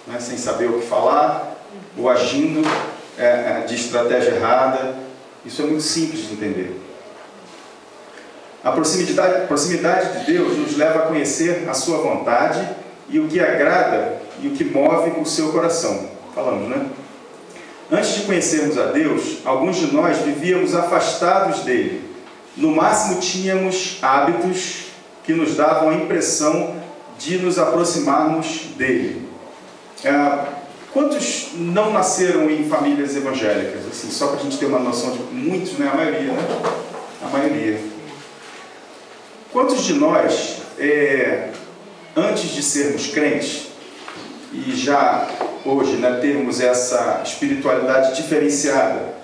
né, sem saber o que falar, ou agindo de estratégia errada. Isso é muito simples de entender. A proximidade de Deus nos leva a conhecer a sua vontade e o que agrada e o que move o seu coração. Falamos, né? Antes de conhecermos a Deus, alguns de nós vivíamos afastados dele. No máximo tínhamos hábitos que nos davam a impressão de nos aproximarmos dele. Quantos não nasceram em famílias evangélicas? Assim, só para a gente ter uma noção de muitos, né? A maioria, né? A maioria. Quantos de nós, antes de sermos crentes, e já hoje, né, termos essa espiritualidade diferenciada,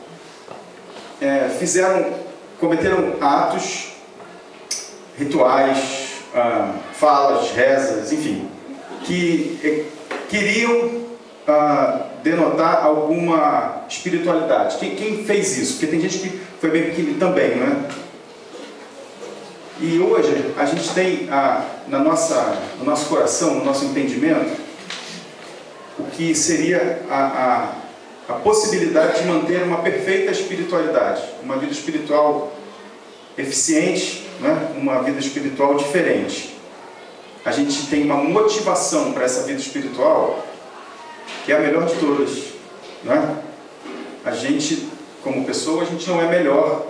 cometeram atos, rituais, falas, rezas, enfim, que queriam denotar alguma espiritualidade? Quem fez isso? Porque tem gente que foi bem pequeno também, não é? E hoje a gente tem no nosso coração, no nosso entendimento, o que seria a possibilidade de manter uma perfeita espiritualidade, uma vida espiritual eficiente, né? Uma vida espiritual diferente. A gente tem uma motivação para essa vida espiritual que é a melhor de todas, né? A gente, como pessoa, a gente não é melhor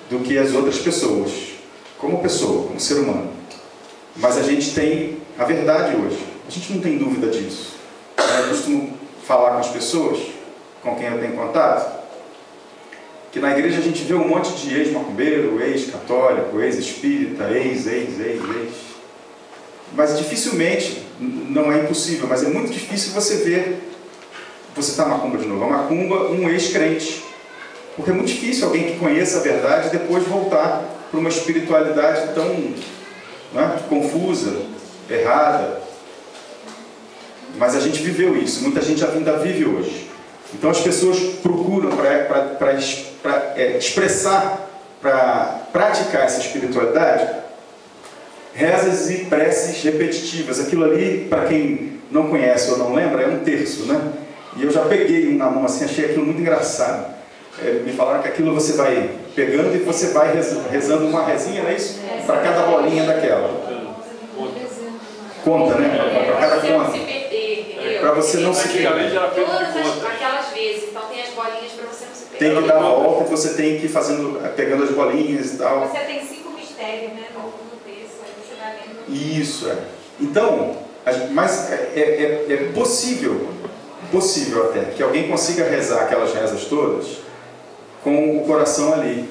do que as outras pessoas, como pessoa, como ser humano. Mas a gente tem a verdade hoje. A gente não tem dúvida disso. Eu costumo falar com as pessoas, com quem eu tenho contato, que na igreja a gente vê um monte de ex-macumbeiro, ex-católico, ex-espírita, ex. Mas dificilmente, não é impossível, mas é muito difícil você ver, você está macumba de novo, a macumba, um ex-crente. Porque é muito difícil alguém que conheça a verdade depois voltar para uma espiritualidade tão, né, confusa, errada. Mas a gente viveu isso, muita gente ainda vive hoje. Então as pessoas procuram para expressar, para praticar essa espiritualidade, rezas e preces repetitivas. Aquilo ali, para quem não conhece ou não lembra, é um terço, né? E eu já peguei um na mão assim, achei aquilo muito engraçado. Me falaram que aquilo você vai pegando e você vai rezando uma rezinha, não é isso? Para cada bolinha daquela. Conta, né? Para cada conta. Para você não se perder. Todas aquelas vezes, então tem as bolinhas para você não se perder. Tem que dar a volta e você tem que ir pegando as bolinhas e tal. Você tem 5 mistérios, né? No texto, aí você vai lendo. Isso, é. Então, mas é possível até, que alguém consiga rezar aquelas rezas todas com o coração ali.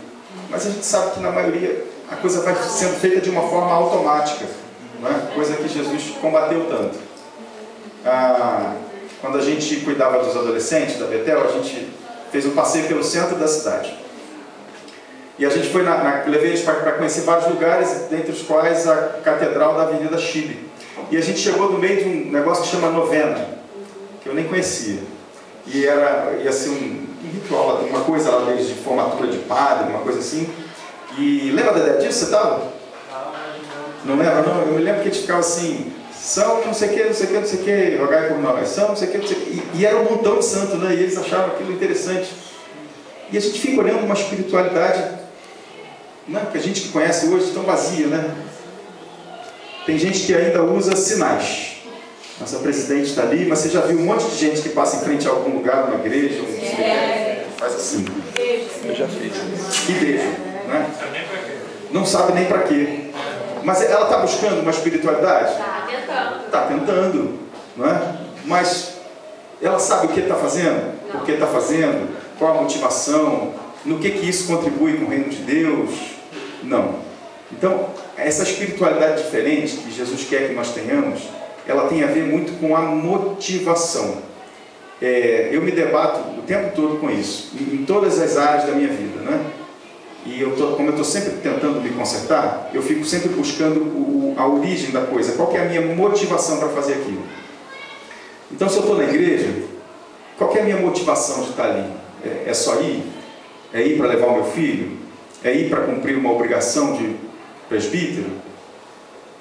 Mas a gente sabe que na maioria a coisa vai sendo feita de uma forma automática, não é? Coisa que Jesus combateu tanto. Quando a gente cuidava dos adolescentes da Betel, a gente fez um passeio pelo centro da cidade. E a gente foi levei eles para conhecer vários lugares, dentre os quais a Catedral da Avenida Chile. E a gente chegou no meio de um negócio que chama novena, que eu nem conhecia. E ia ser um ritual, uma coisa lá deles de formatura de padre, uma coisa assim. E lembra da ideia disso? Você estava? Não lembra? Não, eu me lembro que a gente ficava assim, são não sei o que, não sei o que, não sei o que, rogai por nós, são não sei o que, não sei o que. E era um montão de santos, né? E eles achavam aquilo interessante. E a gente fica olhando uma espiritualidade, né, que a gente que conhece hoje tão vazia, né? Tem gente que ainda usa sinais. Nossa presidente está ali, mas você já viu um monte de gente que passa em frente a algum lugar, uma igreja, faz assim. Eu já fiz. Que igreja, né? Não sabe nem para quê. Mas ela está buscando uma espiritualidade? Está tentando. Está tentando, não é? Mas ela sabe o que está fazendo? Não. O que está fazendo? Qual a motivação? No que isso contribui com o reino de Deus? Não. Então, essa espiritualidade diferente que Jesus quer que nós tenhamos, ela tem a ver muito com a motivação. Eu me debato o tempo todo com isso, em todas as áreas da minha vida, né? E como eu estou sempre tentando me consertar, eu fico sempre buscando a origem da coisa, qual que é a minha motivação para fazer aquilo. Então, se eu estou na igreja, qual que é a minha motivação de estar ali? É só ir? É ir para levar o meu filho? É ir para cumprir uma obrigação de presbítero?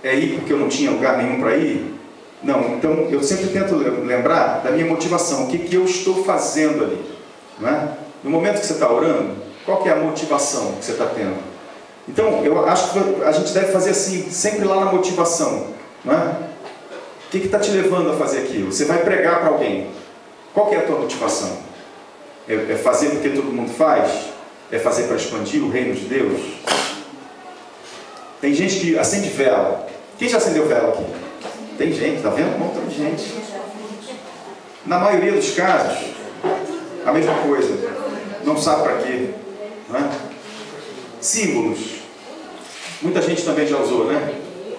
É ir porque eu não tinha lugar nenhum para ir? Não, então eu sempre tento lembrar da minha motivação, o que eu estou fazendo ali, não é? No momento que você está orando, qual que é a motivação que você está tendo? Então, eu acho que a gente deve fazer assim, sempre lá na motivação, não é? O que está te levando a fazer aquilo? Você vai pregar para alguém, qual que é a tua motivação? É fazer porque todo mundo faz? É fazer para expandir o reino de Deus? Tem gente que acende vela. Quem já acendeu vela aqui? Tem gente, tá vendo? Um montão de gente. Na maioria dos casos, a mesma coisa. Não sabe para quê, não é? Símbolos. Muita gente também já usou, né?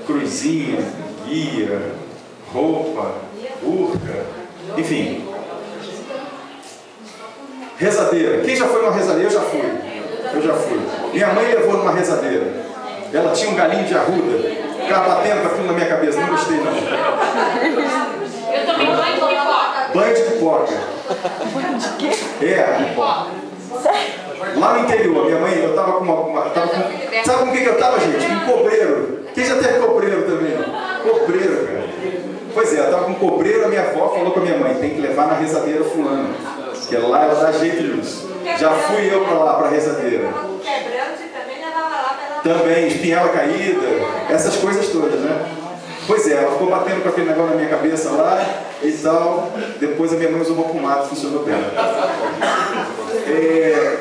Cruzinha, guia, roupa, burca, enfim. Rezadeira. Quem já foi numa rezadeira? Eu já fui. Eu já fui. Minha mãe levou numa rezadeira. Ela tinha um galinho de arruda. Ficava batendo com aquilo na minha cabeça. Não gostei, não. Eu tomei banho de pipoca. Banho de pipoca. Banho de quê? É. Lá no interior, minha mãe, eu tava com sabe com o que eu tava, gente? Com cobreiro. Quem já teve cobreiro também? Cobreiro, cara. Pois é, eu tava com cobreiro, a minha avó falou pra minha mãe, tem que levar na rezadeira fulana. Que lá ela dá jeito nisso. Já fui eu pra lá, pra rezadeira. Quebrando, você também levava lá pra ela. Também, espinhela caída, essas coisas todas, né? Pois é, ela ficou batendo com aquele negócio na minha cabeça lá e tal. Depois a minha mãe usou uma pomada, funcionou bem.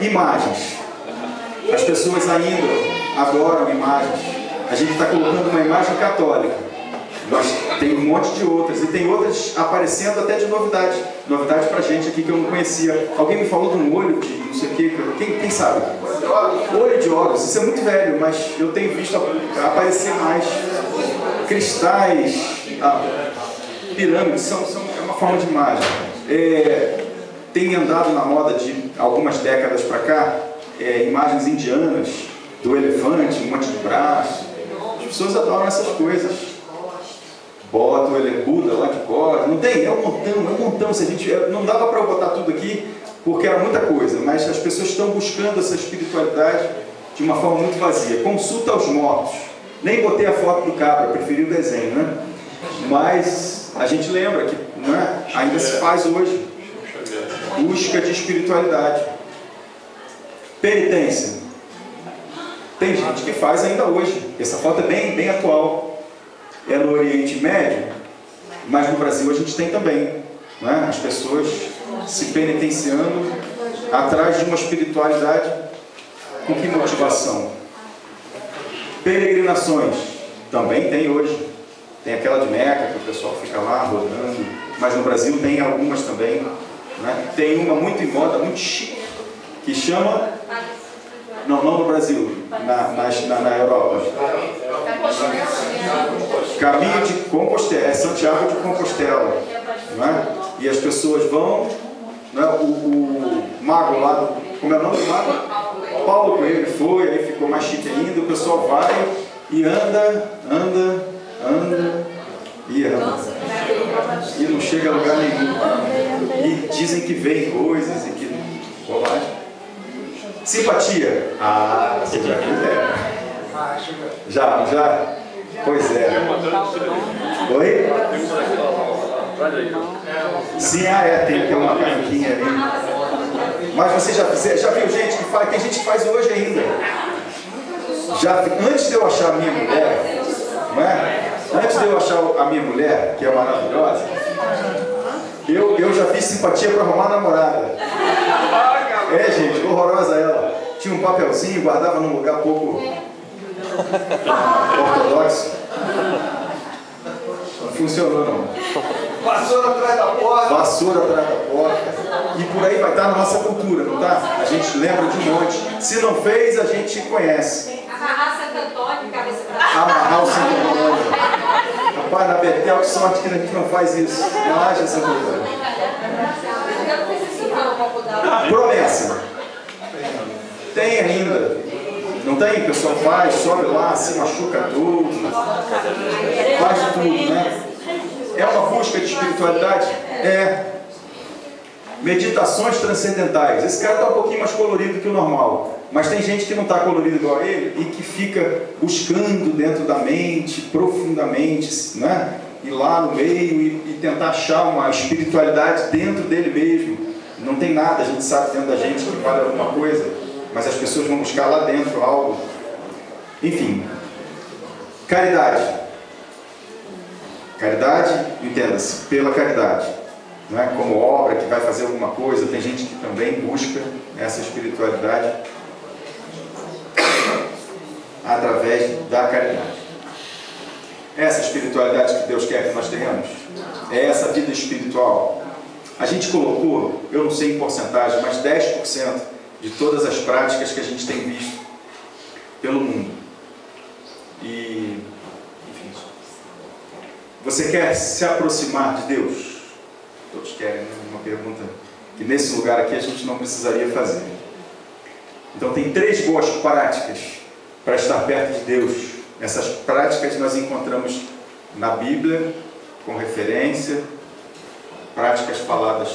Imagens. As pessoas ainda adoram imagens. A gente está colocando uma imagem católica. Mas tem um monte de outras. E tem outras aparecendo até de novidade. Novidade pra gente aqui que eu não conhecia. Alguém me falou de um olho de não sei o que. Quem sabe? Olho de Horus. Isso é muito velho, mas eu tenho visto aparecer mais. Cristais, pirâmides, é uma forma de imagem. Tem andado na moda de algumas décadas para cá, imagens indianas, do elefante, um monte de braço. As pessoas adoram essas coisas. Bota o Buda lá de cor, não tem? É um montão. Se a gente, não dava para eu botar tudo aqui, porque era muita coisa, mas as pessoas estão buscando essa espiritualidade de uma forma muito vazia. Consulta aos mortos. Nem botei a foto do cabra, preferi o desenho, né? Mas a gente lembra que, não é? Ainda se faz hoje. Busca de espiritualidade. Penitência. Tem gente que faz ainda hoje. Essa foto é bem atual. É no Oriente Médio, mas no Brasil a gente tem também, não é? As pessoas se penitenciando atrás de uma espiritualidade. Com que motivação? Peregrinações, também tem hoje. Tem aquela de Meca, que o pessoal fica lá rodando, mas no Brasil tem algumas também, né? Tem uma muito em moda, muito chique, que chama... Não no Brasil, na Europa. Caminho de Compostela, é Santiago de Compostela, não é? E as pessoas vão, não é? O mago lá, como é o nome do mago? Paulo Coelho foi, aí ficou mais chique ainda, o pessoal vai e anda e não chega a lugar nenhum. E dizem que vem coisas e que... Bobagem. Simpatia. Você já viu? Já? Pois é. Oi? Sim, tem uma canquinha ali. Mas você já viu gente que faz? Tem gente que faz hoje ainda. Antes de eu achar a minha mulher, não é? Antes de eu achar a minha mulher, que é maravilhosa, eu já fiz simpatia para arrumar namorada. Gente, horrorosa ela. Tinha um papelzinho, guardava num lugar pouco ortodoxo. Não funcionou, não. Vassoura atrás da porta. Vassoura atrás da porta. E por aí vai estar na nossa cultura, não tá? A gente lembra de um monte. Se não fez, a gente conhece. Amarrar Santo Antônio, cabeça pra trás. Amarrar o Santo Antônio. Rapaz, na Betel, que sorte que a gente não faz isso. Relaxa, Santo Antônio. Promessa. Tem ainda. Não tem? O pessoal faz, sobe lá, se machuca tudo. Faz tudo, né? É uma busca de espiritualidade? Meditações transcendentais. Esse cara está um pouquinho mais colorido que o normal. Mas tem gente que não está colorido igual a ele e que fica buscando dentro da mente, profundamente, né? ir lá no meio e tentar achar uma espiritualidade dentro dele mesmo. Não tem nada, a gente sabe dentro da gente que vale alguma coisa, mas as pessoas vão buscar lá dentro algo. Enfim, caridade. Caridade, entenda-se, pela caridade. Não é como obra que vai fazer alguma coisa. Tem gente que também busca essa espiritualidade através da caridade. Essa espiritualidade que Deus quer que nós tenhamos é essa vida espiritual. A gente colocou, eu não sei em porcentagem, mas 10% de todas as práticas que a gente tem visto pelo mundo. E, enfim, você quer se aproximar de Deus? Todos querem, né? Uma pergunta que nesse lugar aqui a gente não precisaria fazer. Então tem 3 boas práticas para estar perto de Deus. Essas práticas nós encontramos na Bíblia, com referência, práticas faladas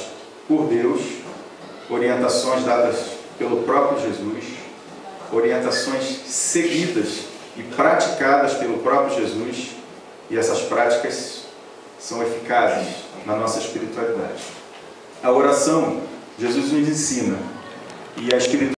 por Deus, orientações dadas pelo próprio Jesus, orientações seguidas e praticadas pelo próprio Jesus, e essas práticas são eficazes na nossa espiritualidade. A oração, Jesus nos ensina, e a espiritualidade